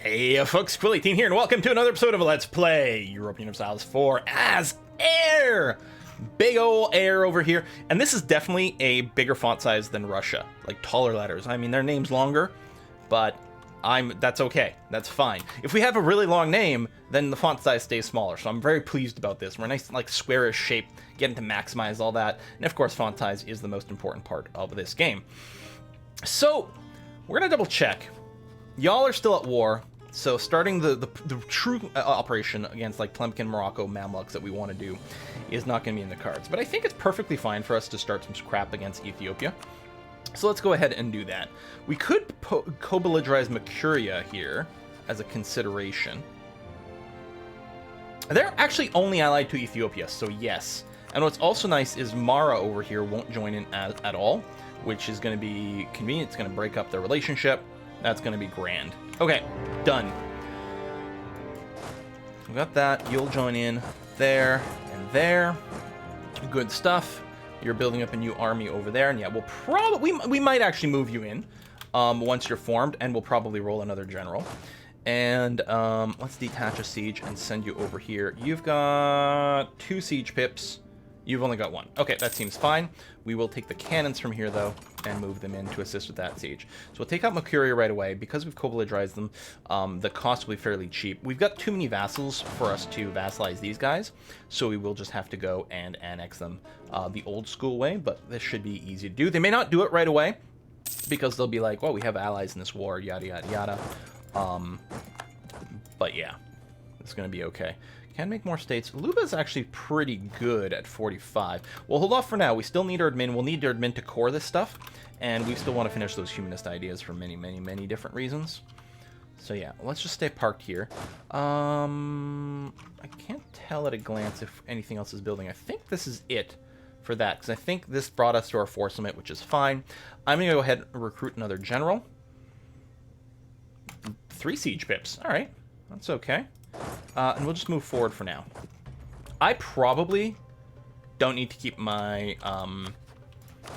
Hey folks, Quilly18 here, and welcome to another episode of Let's Play Europa Universalis 4 as Air! Big ol' Air over here, and this is definitely a bigger font size than Russia, like taller letters. I mean, their name's longer, but that's okay, that's fine. If we have a really long name, then the font size stays smaller, so I'm very pleased about this. We're a nice, like, squarish shape, getting to maximize all that, and of course font size is the most important part of this game. So, we're gonna double check. Y'all are still at war, so starting the true operation against like Tlemcen, Morocco, Mamluks that we want to do is not going to be in the cards. But I think it's perfectly fine for us to start some crap against Ethiopia. So let's go ahead and do that. We could co-belligerize Mercuria here as a consideration. They're actually only allied to Ethiopia, so yes. And what's also nice is Mara over here won't join in at all, which is going to be convenient. It's going to break up their relationship. That's going to be grand. Okay, done. We got that. You'll join in there and there. Good stuff. You're building up a new army over there, and yeah, we'll probably we might actually move you in once you're formed, and we'll probably roll another general. And let's detach a siege and send you over here. You've got 2 siege pips. You've only got 1. Okay, that seems fine. We will take the cannons from here, though, and move them in to assist with that siege. So we'll take out Mercuria right away. Because we've co-belligerized them, the cost will be fairly cheap. We've got too many vassals for us to vassalize these guys, so we will just have to go and annex them the old school way, but this should be easy to do. They may not do it right away, because they'll be like, well, we have allies in this war, yada, yada, yada. But yeah, it's going to be okay. Can make more states. Luba is actually pretty good at 45. We'll hold off for now. We still need our admin. We'll need our admin to core this stuff. And we still want to finish those humanist ideas for many, many, many different reasons. So yeah, let's just stay parked here. I can't tell at a glance if anything else is building. I think this is it for that, because I think this brought us to our force limit, which is fine. I'm going to go ahead and recruit another general. 3 siege pips. All right, that's okay. And we'll just move forward for now. I probably don't need to keep my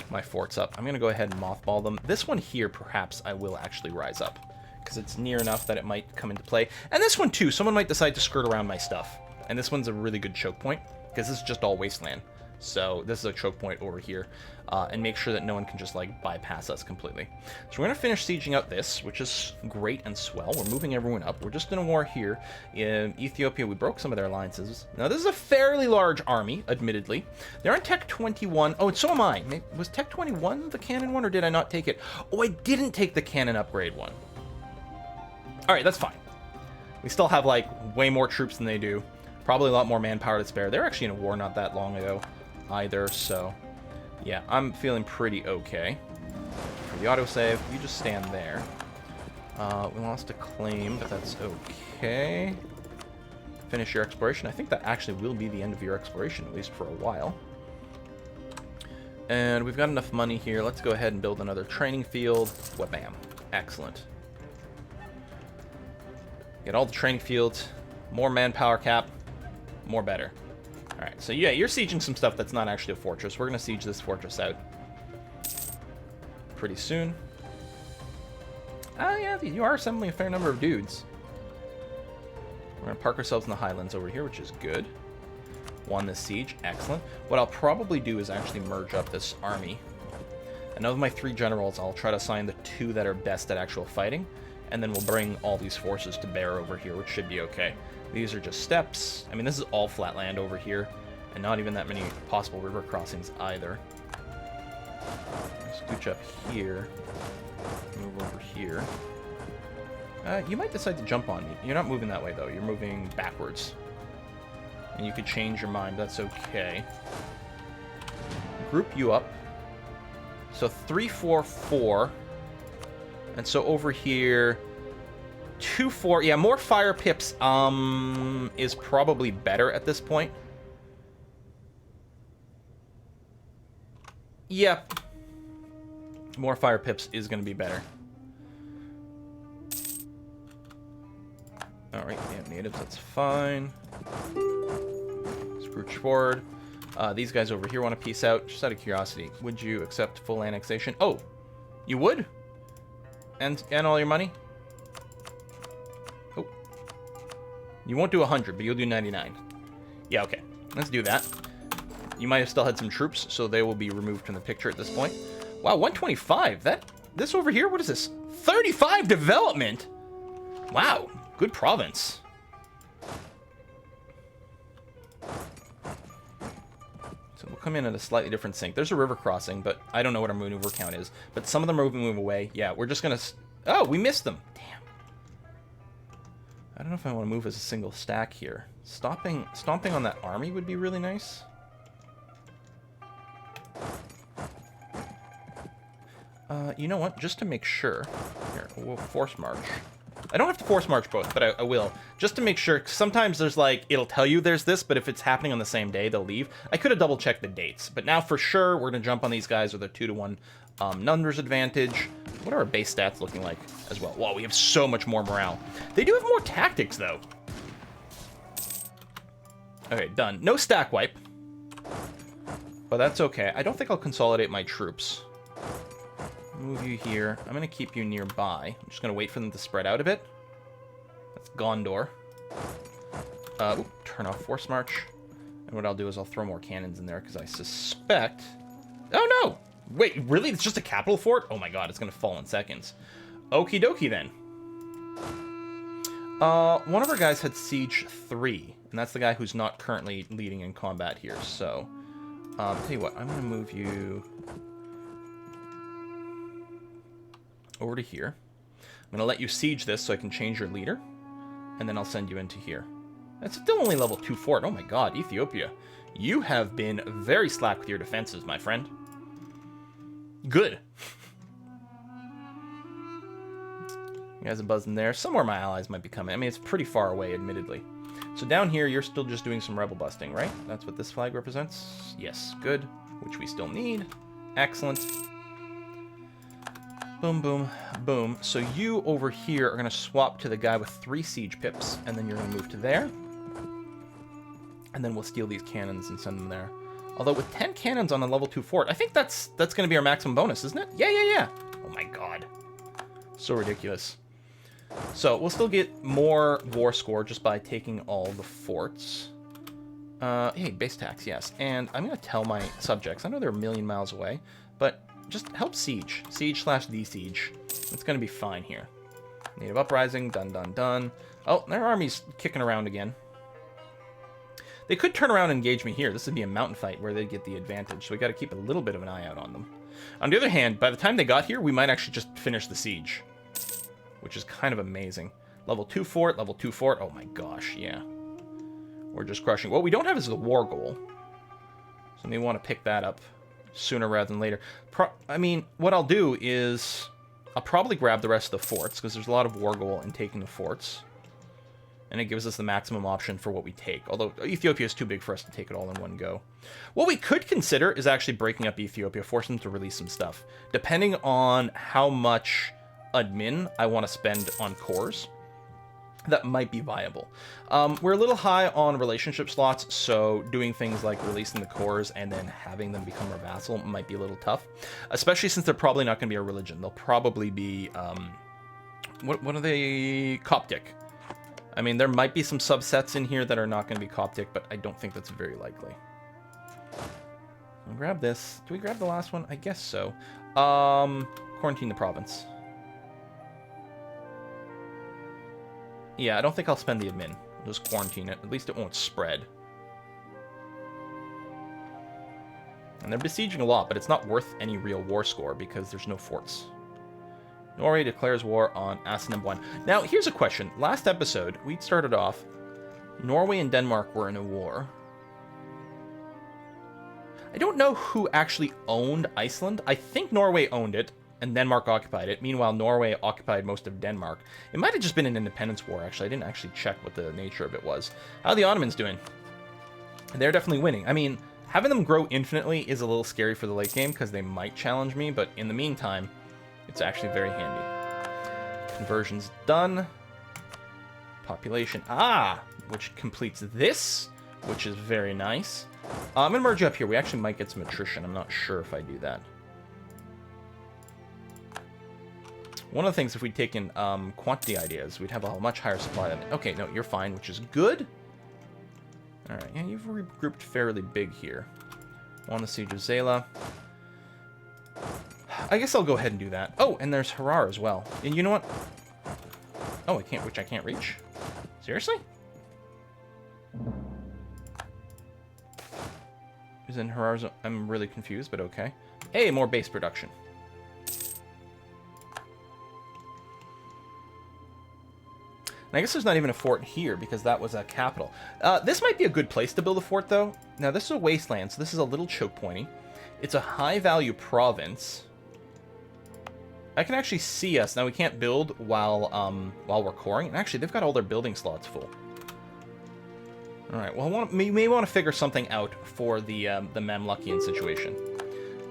my forts up. I'm going to go ahead and mothball them. This one here, perhaps I will actually rise up, because it's near enough that it might come into play. And this one too, someone might decide to skirt around my stuff. And this one's a really good choke point, because this is just all wasteland. So this is a choke point over here, and make sure that no one can just like bypass us completely. So we're going to finish sieging out this, which is great and swell. We're moving everyone up. We're just in a war here. In Ethiopia, we broke some of their alliances. Now this is a fairly large army, admittedly. They're on Tech 21. Oh, and so am I. Was Tech 21 the cannon one, or did I not take it? Oh, I didn't take the cannon upgrade one. All right, that's fine. We still have like way more troops than they do. Probably a lot more manpower to spare. They're actually in a war not that long ago either, so yeah, I'm feeling pretty okay. For the autosave, you just stand there. We lost a claim, but that's okay. Finish your exploration. I think that actually will be the end of your exploration, at least for a while. And we've got enough money here. Let's go ahead and build another training field. Wha-bam. Excellent. Get all the training fields, more manpower cap, more better. Alright, so yeah, you're sieging some stuff that's not actually a fortress. We're going to siege this fortress out pretty soon. Ah, yeah, you are assembling a fair number of dudes. We're going to park ourselves in the highlands over here, which is good. Won this siege. Excellent. What I'll probably do is actually merge up this army. And of my 3 generals, I'll try to assign the 2 that are best at actual fighting. And then we'll bring all these forces to bear over here, which should be okay. These are just steps. I mean, this is all flat land over here, and not even that many possible river crossings either. Scooch up here. Move over here. You might decide to jump on me. You're not moving that way, though. You're moving backwards. And you could change your mind. That's okay. Group you up. So 3, 4, 4. And so over here, 2, 4. Yeah, more fire pips is probably better at this point. Yep. More fire pips is going to be better. Alright, yeah, natives, that's fine. Scrooge forward. These guys over here want to peace out. Just out of curiosity, would you accept full annexation? Oh, you would? And all your money? You won't do 100, but you'll do 99. Yeah, okay. Let's do that. You might have still had some troops, so they will be removed from the picture at this point. Wow, 125. This over here, what is this? 35 development! Wow, good province. So we'll come in at a slightly different sync. There's a river crossing, but I don't know what our maneuver count is. But some of them are moving away. Yeah, we're just gonna... Oh, we missed them. Damn. I don't know if I want to move as a single stack here. Stomping on that army would be really nice. You know what? Just to make sure... Here, we'll force march. I don't have to force march both, but I will. Just to make sure, 'cause sometimes there's like, it'll tell you there's this, but if it's happening on the same day, they'll leave. I could have double checked the dates, but now for sure, we're going to jump on these guys with a 2-to-1 numbers advantage. What are our base stats looking like as well? Wow, we have so much more morale. They do have more tactics, though. Okay, done. No stack wipe. But that's okay. I don't think I'll consolidate my troops. Move you here. I'm going to keep you nearby. I'm just going to wait for them to spread out a bit. That's Gondor. Turn off Force March. And what I'll do is I'll throw more cannons in there because I suspect... Oh, no! Wait, really? It's just a capital fort? Oh my god, it's going to fall in seconds. Okie dokie, then. One of our guys had Siege 3. And that's the guy who's not currently leading in combat here. So, tell you what. I'm going to move you... over to here. I'm going to let you siege this so I can change your leader. And then I'll send you into here. That's still only level 2 fort. Oh my god, Ethiopia. You have been very slack with your defenses, my friend. Good. You guys are buzzing there. Somewhere my allies might be coming. I mean, it's pretty far away, admittedly. So down here, you're still just doing some rebel busting, right? That's what this flag represents? Yes, good. Which we still need. Excellent. Boom, boom, boom. So you over here are going to swap to the guy with 3 siege pips, and then you're going to move to there. And then we'll steal these cannons and send them there. Although with 10 cannons on a level 2 fort, I think that's going to be our maximum bonus, isn't it? Yeah. Oh my god. So ridiculous. So we'll still get more war score just by taking all the forts. Hey, base tax, yes. And I'm going to tell my subjects, I know they're a million miles away, but... just help siege. Siege/de-siege. It's going to be fine here. Native Uprising. Done. Oh, their army's kicking around again. They could turn around and engage me here. This would be a mountain fight where they'd get the advantage. So we got to keep a little bit of an eye out on them. On the other hand, by the time they got here, we might actually just finish the siege. Which is kind of amazing. Level 2 fort. Level 2 fort. Oh my gosh, yeah. We're just crushing. What we don't have is the war goal. So we want to pick that up sooner rather than later. I mean, what I'll do is I'll probably grab the rest of the forts because there's a lot of war goal in taking the forts. And it gives us the maximum option for what we take. Although Ethiopia is too big for us to take it all in one go. What we could consider is actually breaking up Ethiopia, forcing them to release some stuff. Depending on how much admin I want to spend on cores, that might be viable. We're a little high on relationship slots, so doing things like releasing the cores and then having them become our vassal might be a little tough. Especially since they're probably not going to be a religion. They'll probably be, what are they? Coptic. I mean, there might be some subsets in here that are not going to be Coptic, but I don't think that's very likely. I'll grab this. Do we grab the last one? I guess so. Quarantine the province. Yeah, I don't think I'll spend the admin. I'll just quarantine it. At least it won't spread. And they're besieging a lot, but it's not worth any real war score because there's no forts. Norway declares war on Asnab-1. Now, here's a question. Last episode, we started off, Norway and Denmark were in a war. I don't know who actually owned Iceland. I think Norway owned it, and Denmark occupied it. Meanwhile, Norway occupied most of Denmark. It might have just been an independence war, actually. I didn't actually check what the nature of it was. How are the Ottomans doing? They're definitely winning. I mean, having them grow infinitely is a little scary for the late game, because they might challenge me, but in the meantime, it's actually very handy. Conversion's done. Population, which completes this, which is very nice. I'm going to merge up here. We actually might get some attrition. I'm not sure if I do that. One of the things, if we'd taken quantity ideas, we'd have a much higher supply limit. Okay, no, you're fine, which is good. All right, yeah, you've regrouped fairly big here. On the Siege of Zayla. I guess I'll go ahead and do that. Oh, and there's Harar as well. And you know what? Oh, I can't reach? Seriously? Is in Harar's... I'm really confused, but okay. Hey, more base production. And I guess there's not even a fort here, because that was a capital. This might be a good place to build a fort, though. Now, this is a wasteland, so this is a little choke pointy. It's a high-value province. I can actually see us. Now, we can't build while we're coring. And actually, they've got all their building slots full. All right, well, we may want to figure something out for the Mamlukian situation.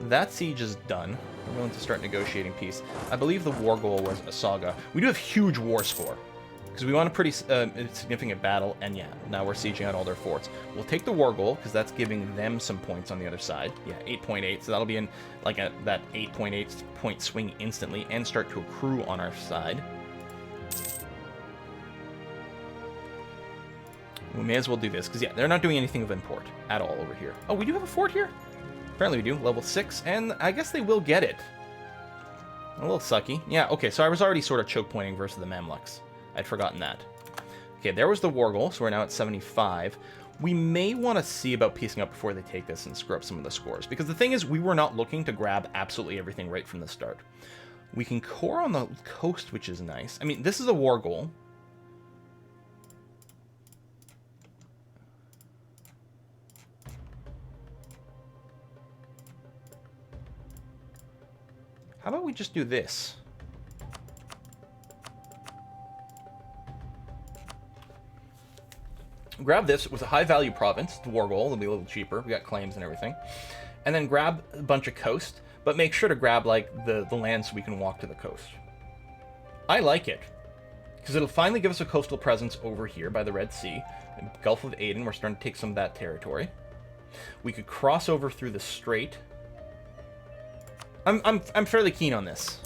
That siege is done. We're willing to start negotiating peace. I believe the war goal was a saga. We do have huge war score, because we won a pretty significant battle, and yeah, now we're sieging out all their forts. We'll take the war goal, because that's giving them some points on the other side. Yeah, 8.8, so that'll be in like that 8.8 point swing instantly, and start to accrue on our side. We may as well do this, because yeah, they're not doing anything of import at all over here. Oh, we do have a fort here? Apparently we do, level 6, and I guess they will get it. A little sucky. Yeah, okay, so I was already sort of choke pointing versus the Mamluks. I'd forgotten that. Okay, there was the war goal, so we're now at 75. We may want to see about piecing up before they take this and screw up some of the scores, because the thing is, we were not looking to grab absolutely everything right from the start. We can core on the coast, which is nice. I mean, this is a war goal. How about we just do this? Grab this with a high-value province, the war goal, it'll be a little cheaper, we got claims and everything. And then grab a bunch of coast, but make sure to grab, like, the land so we can walk to the coast. I like it, because it'll finally give us a coastal presence over here by the Red Sea. The Gulf of Aden, we're starting to take some of that territory. We could cross over through the strait. I'm fairly keen on this.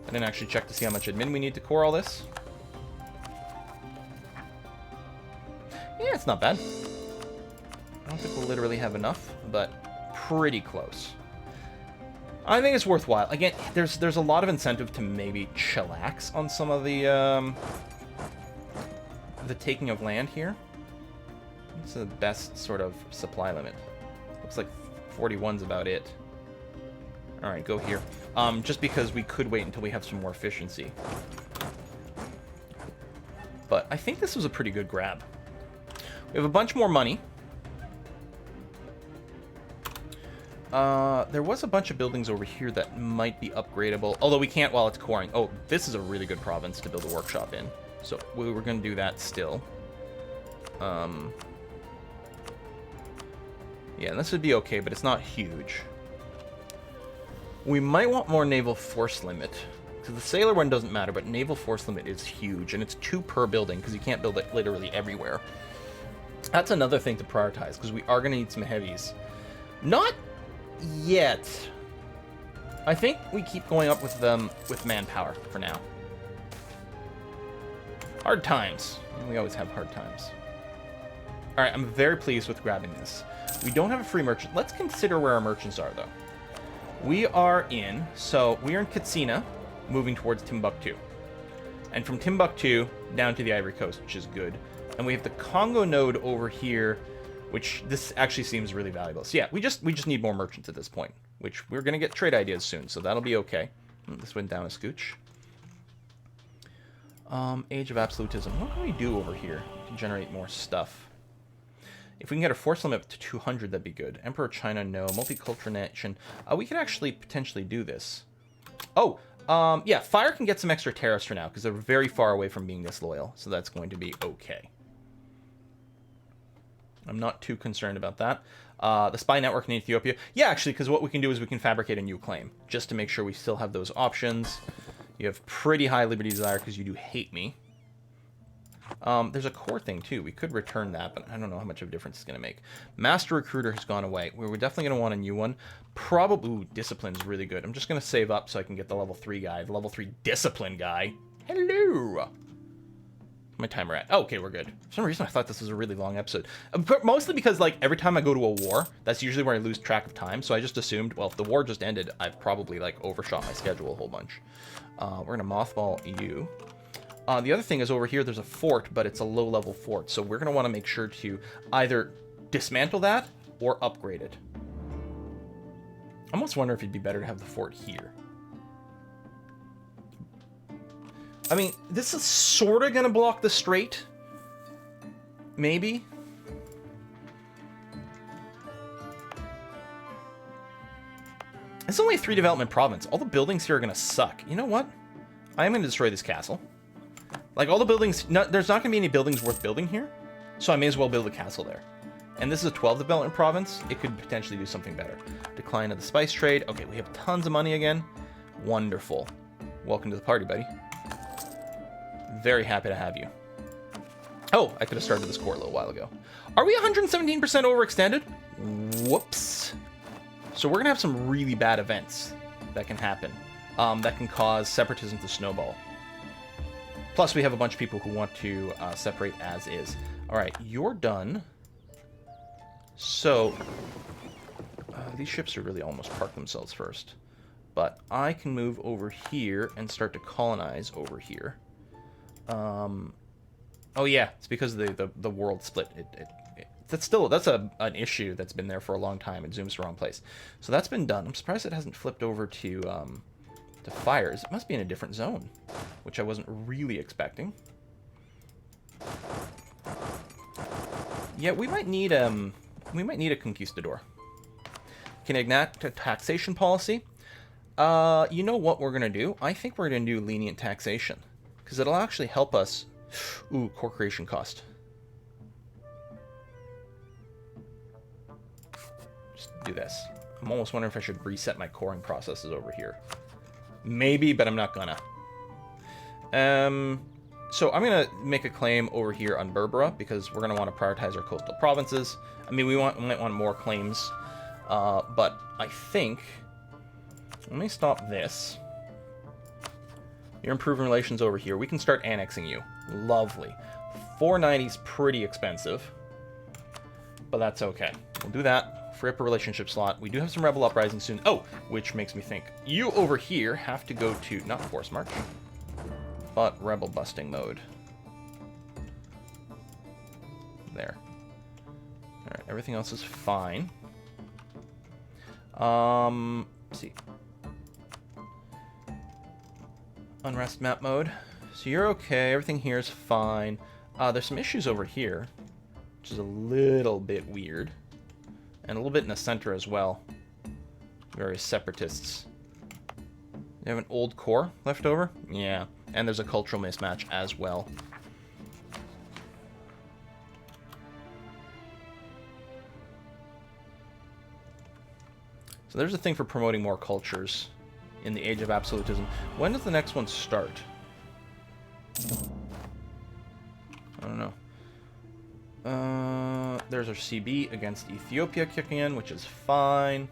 I didn't actually check to see how much admin we need to core all this. Yeah, it's not bad. I don't think we'll literally have enough, but pretty close. I think it's worthwhile. Again, there's a lot of incentive to maybe chillax on some of the taking of land here. What's the best sort of supply limit? Looks like 41's about it. All right, go here. Just because we could wait until we have some more efficiency. But I think this was a pretty good grab. We have a bunch more money. There was a bunch of buildings over here that might be upgradable, although we can't while it's coring. Oh, this is a really good province to build a workshop in. So we were going to do that still. Yeah, this would be okay, but it's not huge. We might want more naval force limit. Because the sailor one doesn't matter, but naval force limit is huge, and it's 2 per building, because you can't build it literally everywhere. That's another thing to prioritize, because we are going to need some heavies. Not yet. I think we keep going up with manpower for now. Hard times. We always have hard times. Alright, I'm very pleased with grabbing this. We don't have a free merchant. Let's consider where our merchants are, though. We are in Katsina, moving towards Timbuktu. And from Timbuktu down to the Ivory Coast, which is good. And we have the Congo node over here, which this actually seems really valuable. So yeah, we just need more merchants at this point, which we're going to get trade ideas soon, so that'll be okay. This went down a scooch. Age of Absolutism. What can we do over here to generate more stuff? If we can get a force limit to 200, that'd be good. Emperor China, no. Multicultural nation. We could actually potentially do this. Oh, yeah, Fire can get some extra tariffs for now, because they're very far away from being disloyal, so that's going to be okay. I'm not too concerned about that. The spy network in Ethiopia. Yeah, actually, because what we can do is we can fabricate a new claim, just to make sure we still have those options. You have pretty high liberty desire, because you do hate me. There's a core thing, too. We could return that, but I don't know how much of a difference it's going to make. Master Recruiter has gone away. We're definitely going to want a new one. Probably... Ooh, Discipline's really good. I'm just going to save up so I can get the level 3 guy. The level 3 Discipline guy. Hello! My timer at? Oh, okay, we're good. For some reason, I thought this was a really long episode. Mostly because, like, every time I go to a war, that's usually where I lose track of time. So I just assumed, well, if the war just ended, I've probably, like, overshot my schedule a whole bunch. We're going to mothball you. The other thing is over here, there's a fort, but it's a low-level fort. So we're going to want to make sure to either dismantle that or upgrade it. I almost wonder if it'd be better to have the fort here. I mean, this is sort of going to block the strait. Maybe. It's only a 3 development province. All the buildings here are going to suck. You know what? I am going to destroy this castle. Like, all the buildings... there's not going to be any buildings worth building here. So I may as well build a castle there. And this is a 12 development province. It could potentially do something better. Decline of the spice trade. Okay, we have tons of money again. Wonderful. Welcome to the party, buddy. Very happy to have you. Oh, I could have started this core a little while ago. Are we 117% overextended? Whoops. So we're going to have some really bad events that can happen. That can cause separatism to snowball. Plus, we have a bunch of people who want to separate as is. All right, you're done. So, these ships are really almost parked themselves first. But I can move over here and start to colonize over here. Oh yeah, it's because the world split. That's an issue that's been there for a long time. It zooms to the wrong place. So that's been done. I'm surprised it hasn't flipped over to fires. It must be in a different zone, which I wasn't really expecting. Yeah, we might need a conquistador. Can enact a taxation policy. You know what we're gonna do? I think we're gonna do lenient taxation because it'll actually help us. Ooh, core creation cost. Just do this. I'm almost wondering if I should reset my coring processes over here. Maybe, but I'm not gonna. So I'm gonna make a claim over here on Berbera because we're gonna want to prioritize our coastal provinces. I mean, we might want more claims, but I think. Let me stop this. You're improving relations over here. We can start annexing you. Lovely. 490's pretty expensive, but that's okay. We'll do that. Free up a relationship slot. We do have some rebel uprising soon. Oh, which makes me think. You over here have to go to, not force march, but rebel busting mode. There. Alright, everything else is fine. Let's see. Unrest map mode. So you're okay. Everything here is fine. There's some issues over here, which is a little bit weird. And a little bit in the center as well. Various separatists. You have an old core left over? Yeah. And there's a cultural mismatch as well. So there's a thing for promoting more cultures in the age of absolutism. When does the next one start? I don't know. There's our CB against Ethiopia kicking in, which is fine.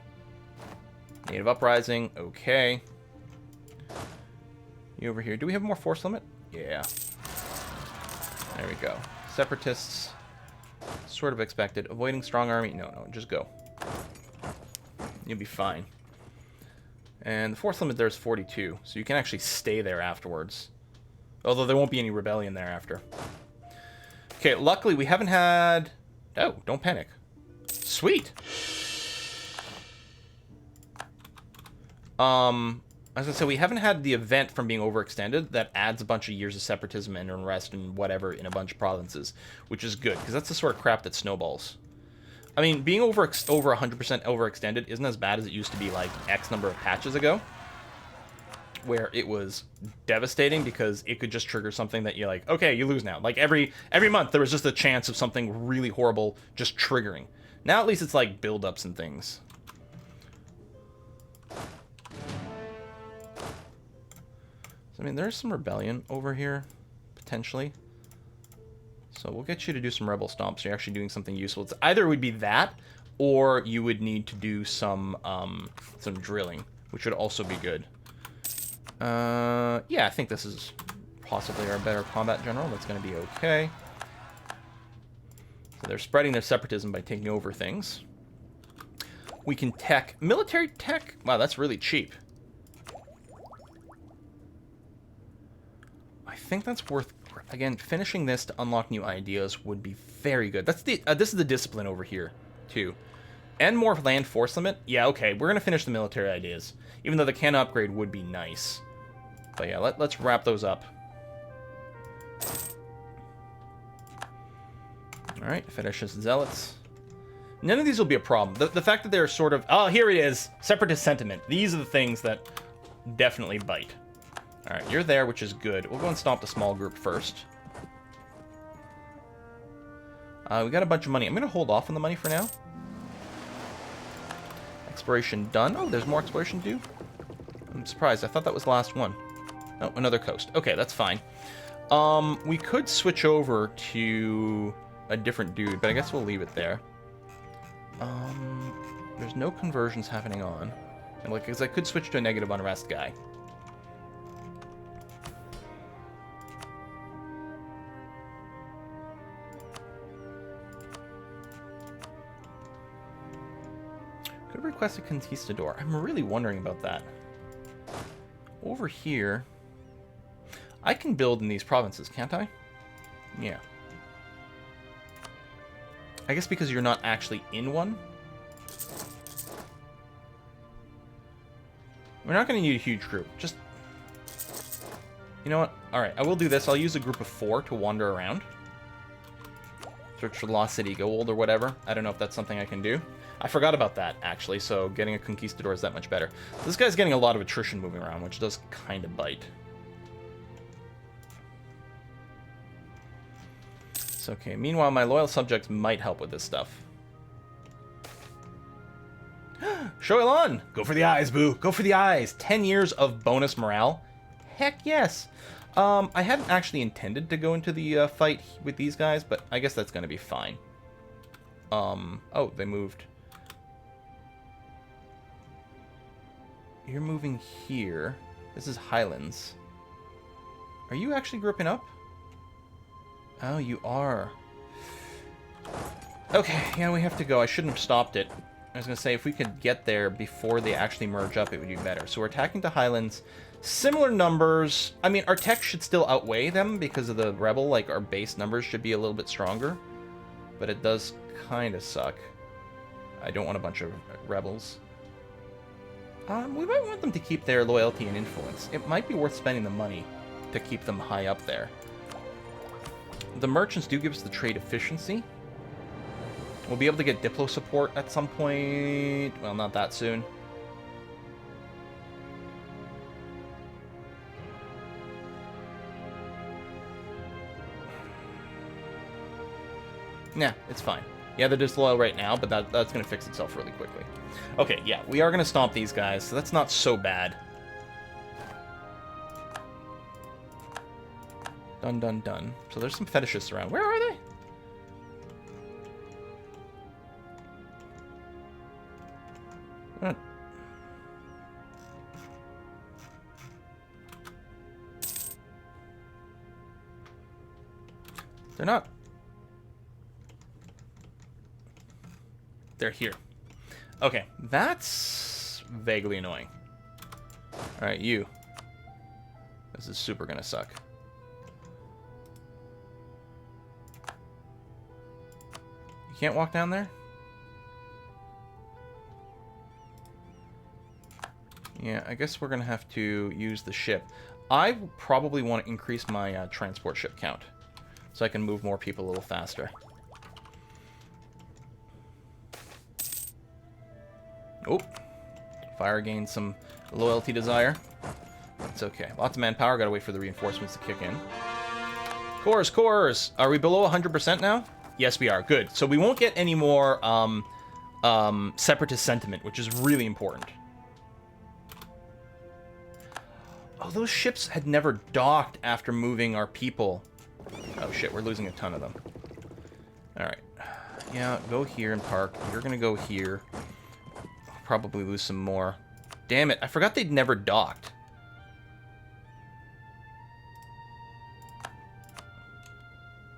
Native uprising, okay. You over here. Do we have more force limit? Yeah. There we go. Separatists, sort of expected. Avoiding strong army? No, just go. You'll be fine. And the force limit there is 42, so you can actually stay there afterwards. Although there won't be any rebellion thereafter. Okay, luckily we haven't had... Oh, don't panic. Sweet! As I said, we haven't had the event from being overextended that adds a bunch of years of separatism and unrest and whatever in a bunch of provinces, which is good, because that's the sort of crap that snowballs. I mean, being over 100% overextended isn't as bad as it used to be like X number of patches ago, where it was devastating because it could just trigger something that you're like, okay, you lose now. Like every month there was just a chance of something really horrible just triggering. Now at least it's like buildups and things. So, I mean, there's some rebellion over here, potentially. So we'll get you to do some rebel stomps. So you're actually doing something useful. It's either it would be that, or you would need to do some drilling, which would also be good. Yeah, I think this is possibly our better combat general. That's going to be okay. So they're spreading their separatism by taking over things. We can tech. Military tech? Wow, that's really cheap. I think that's worth... Again, finishing this to unlock new ideas would be very good. That's the this is the discipline over here, too. And more land force limit? Yeah, okay. We're going to finish the military ideas. Even though the cannon upgrade would be nice. But yeah, let's wrap those up. Alright, Fetishist Zealots. None of these will be a problem. The fact that they're sort of... Oh, here it is. Separatist sentiment. These are the things that definitely bite. Alright, you're there, which is good. We'll go and stomp the small group first. We got a bunch of money. I'm going to hold off on the money for now. Exploration done. Oh, there's more exploration to do? I'm surprised. I thought that was the last one. Oh, another coast. Okay, that's fine. We could switch over to a different dude, but I guess we'll leave it there. There's no conversions happening on. And like, because I could switch to a negative unrest guy. Could request a conquistador. I'm really wondering about that. Over here, I can build in these provinces, can't I? Yeah. I guess because you're not actually in one. We're not going to need a huge group. Just... You know what? Alright, I will do this. I'll use a group of 4 to wander around. Search for Lost City Gold or whatever. I don't know if that's something I can do. I forgot about that, actually, so getting a conquistador is that much better. This guy's getting a lot of attrition moving around, which does kind of bite. It's okay. Meanwhile, my loyal subjects might help with this stuff. Shoilan! Go for the eyes, boo! Go for the eyes! 10 years of bonus morale? Heck yes! I hadn't actually intended to go into the fight with these guys, but I guess that's going to be fine. Oh, they moved. You're moving here. This is Highlands. Are you actually grouping up? Oh, you are. Okay, yeah, we have to go. I shouldn't have stopped it. I was going to say, if we could get there before they actually merge up, it would be better. So we're attacking the Highlands. Similar numbers. I mean, our tech should still outweigh them because of the rebel. Like, our base numbers should be a little bit stronger. But it does kind of suck. I don't want a bunch of rebels. We might want them to keep their loyalty and influence. It might be worth spending the money to keep them high up there. The merchants do give us the trade efficiency. We'll be able to get Diplo support at some point. Well, not that soon. Nah, it's fine. Yeah, they're disloyal right now, but that's going to fix itself really quickly. Okay, yeah, we are going to stomp these guys, so that's not so bad. Dun, dun, dun. So there's some fetishists around. Where are they? What? They're not. They're here. Okay, that's vaguely annoying. Alright, you. This is super gonna suck. You can't walk down there? Yeah, I guess we're gonna have to use the ship. I probably want to increase my transport ship count, so I can move more people a little faster. Oh, fire gained some loyalty desire. That's okay. Lots of manpower. Gotta wait for the reinforcements to kick in. Cores, cores! Are we below 100% now? Yes, we are. Good. So we won't get any more separatist sentiment, which is really important. Oh, those ships had never docked after moving our people. Oh shit, we're losing a ton of them. Alright. Yeah, go here and park. You're gonna go here. I'll probably lose some more. Damn it, I forgot they'd never docked.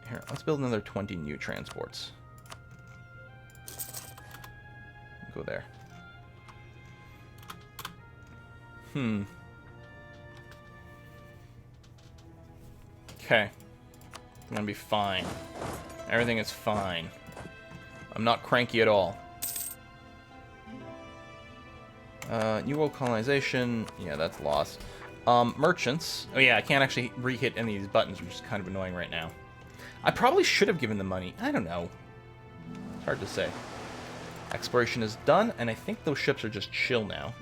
Here, let's build another 20 new transports. Go there. Okay. I'm gonna be fine. Everything is fine. I'm not cranky at all. New world colonization. Yeah, that's lost. Merchants. Oh yeah, I can't actually re-hit any of these buttons, which is kind of annoying right now. I probably should have given them money. I don't know. It's hard to say. Exploration is done, and I think those ships are just chill now.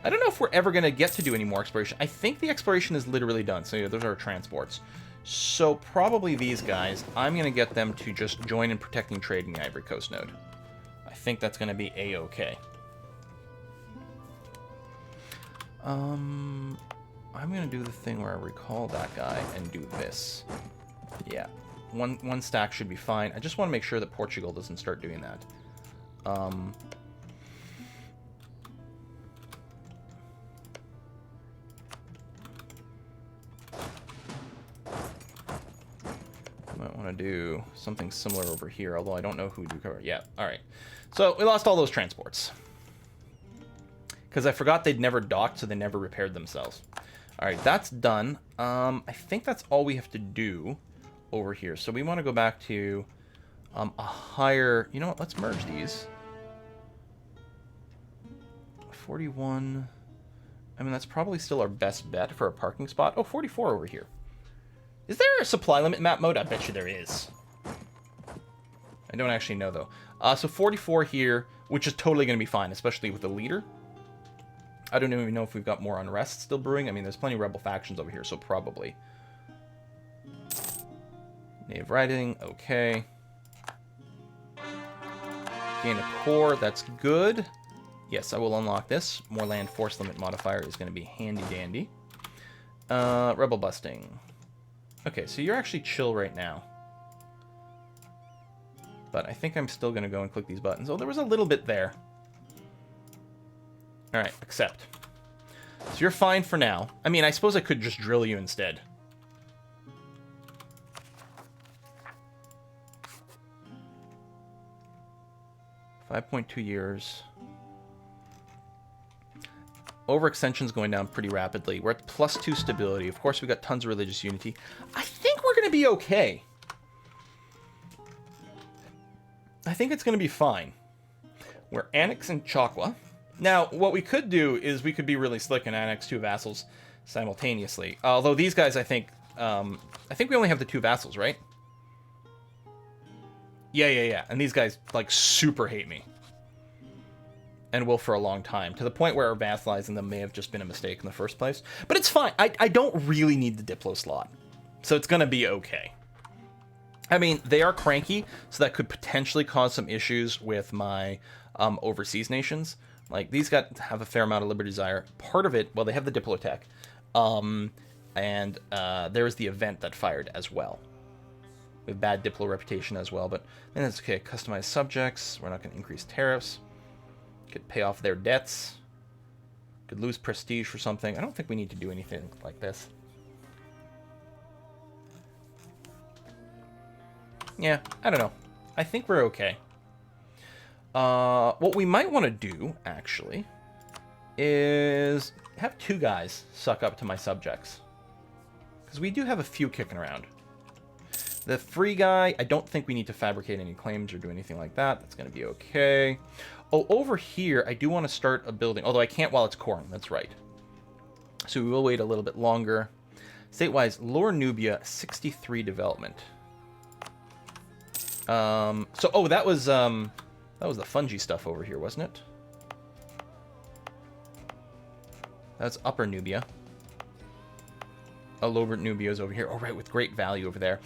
I don't know if we're ever going to get to do any more exploration. I think the exploration is literally done. So yeah, those are our transports. So probably these guys, I'm going to get them to just join in protecting trade in the Ivory Coast node. I think that's going to be a-okay. I'm going to do the thing where I recall that guy and do this. Yeah. One stack should be fine. I just want to make sure that Portugal doesn't start doing that. Might want to do something similar over here, although I don't know who do cover. Yeah, all right. So we lost all those transports. Because I forgot they'd never docked, so they never repaired themselves. All right, that's done. I think that's all we have to do over here. So we want to go back to a higher... You know what? Let's merge these. 41... I mean, that's probably still our best bet for a parking spot. Oh, 44 over here. Is there a supply limit map mode? I bet you there is. I don't actually know, though. So 44 here, which is totally going to be fine, especially with the leader. I don't even know if we've got more unrest still brewing. I mean, there's plenty of rebel factions over here, so probably. Native writing, okay. Gain a core, that's good. Yes, I will unlock this. More land force limit modifier is going to be handy-dandy. Rebel busting. Okay, so you're actually chill right now. But I think I'm still going to go and click these buttons. Oh, there was a little bit there. Alright, accept. So you're fine for now. I mean, I suppose I could just drill you instead. $5.2 years. Overextension's going down pretty rapidly. We're at +2 stability. Of course, we got tons of religious unity. I think we're going to be okay. I think it's going to be fine. We're annexing Chakwa. Now, what we could do is we could be really slick and annex 2 vassals simultaneously. Although these guys, I think we only have the 2 vassals, right? Yeah. And these guys, like, super hate me. And will for a long time, to the point where vassalizing them may have just been a mistake in the first place. But it's fine. I don't really need the Diplo slot. So it's going to be okay. I mean, they are cranky, so that could potentially cause some issues with my overseas nations. Like, these guys have a fair amount of Liberty Desire. Part of it, well, they have the Diplo tech. And there's the event that fired as well. With bad Diplo reputation as well. But then that's okay. Customized subjects. We're not going to increase tariffs. Could pay off their debts. Could lose prestige for something. I don't think we need to do anything like this. Yeah, I don't know. I think we're okay. What we might want to do, actually, is have 2 guys suck up to my subjects. Because we do have a few kicking around. The free guy, I don't think we need to fabricate any claims or do anything like that. That's going to be okay. Oh, over here, I do want to start a building. Although I can't while it's corn. That's right. So we will wait a little bit longer. State-wise, Lower Nubia, 63 development. Oh, that was the fungi stuff over here, wasn't it? That's Upper Nubia. Oh, Lower Nubia is over here. Oh, right, with great value over there.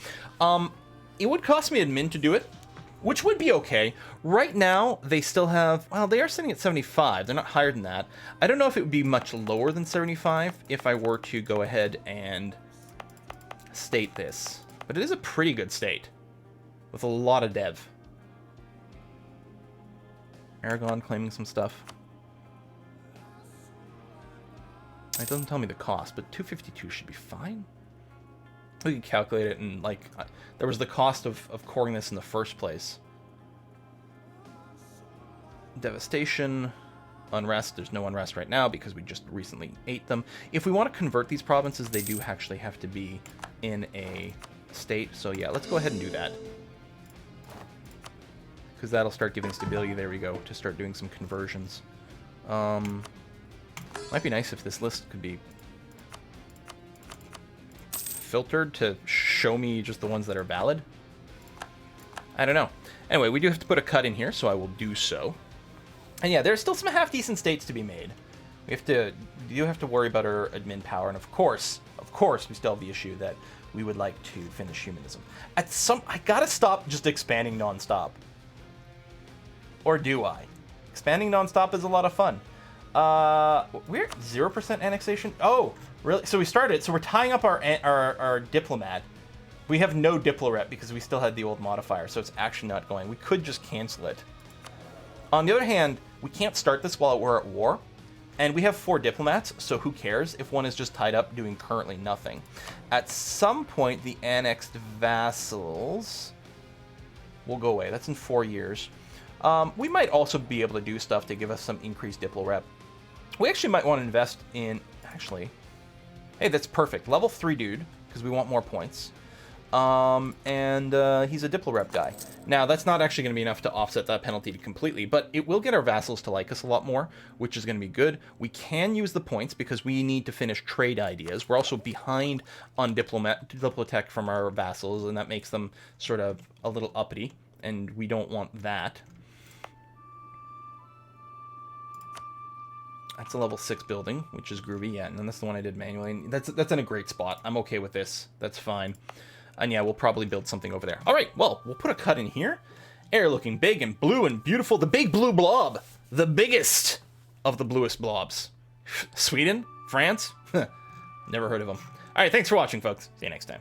It would cost me admin to do it, which would be okay. Right now, they still have... Well, they are sitting at 75. They're not higher than that. I don't know if it would be much lower than 75 if I were to go ahead and state this. But it is a pretty good state. With a lot of dev. Aragon claiming some stuff. It doesn't tell me the cost, but 252 should be fine. We can calculate it, and like, there was the cost of coring this in the first place. Devastation, unrest. There's no unrest right now because we just recently ate them. If we want to convert these provinces, they do actually have to be in a state. So yeah, let's go ahead and do that. Because that'll start giving stability, there we go, to start doing some conversions. Might be nice if this list could be filtered to show me just the ones that are valid. I don't know. Anyway, we do have to put a cut in here, so I will do so. And yeah, there's still some half-decent states to be made. We do have to worry about our admin power, and of course, we still have the issue that we would like to finish humanism. I gotta stop just expanding nonstop. Or do I? Expanding nonstop is a lot of fun. We're 0% annexation? Oh, really? So we started, so we're tying up our diplomat. We have no diplomat because we still had the old modifier, so it's actually not going. We could just cancel it. On the other hand, we can't start this while we're at war, and we have 4 diplomats, so who cares if one is just tied up doing currently nothing. At some point, the annexed vassals will go away. That's in 4 years. We might also be able to do stuff to give us some increased diplo rep. We actually might want to invest in, actually, hey, that's perfect. Level 3 dude, because we want more points. And he's a diplo rep guy. Now, that's not actually going to be enough to offset that penalty completely, but it will get our vassals to like us a lot more, which is going to be good. We can use the points because we need to finish trade ideas. We're also behind on diplotech from our vassals, and that makes them sort of a little uppity, and we don't want that. That's a level 6 building, which is groovy, yeah, and then that's the one I did manually. And that's in a great spot. I'm okay with this. That's fine. And yeah, we'll probably build something over there. All right, well, we'll put a cut in here. Air looking big and blue and beautiful. The big blue blob. The biggest of the bluest blobs. Sweden? France? Never heard of them. All right, thanks for watching, folks. See you next time.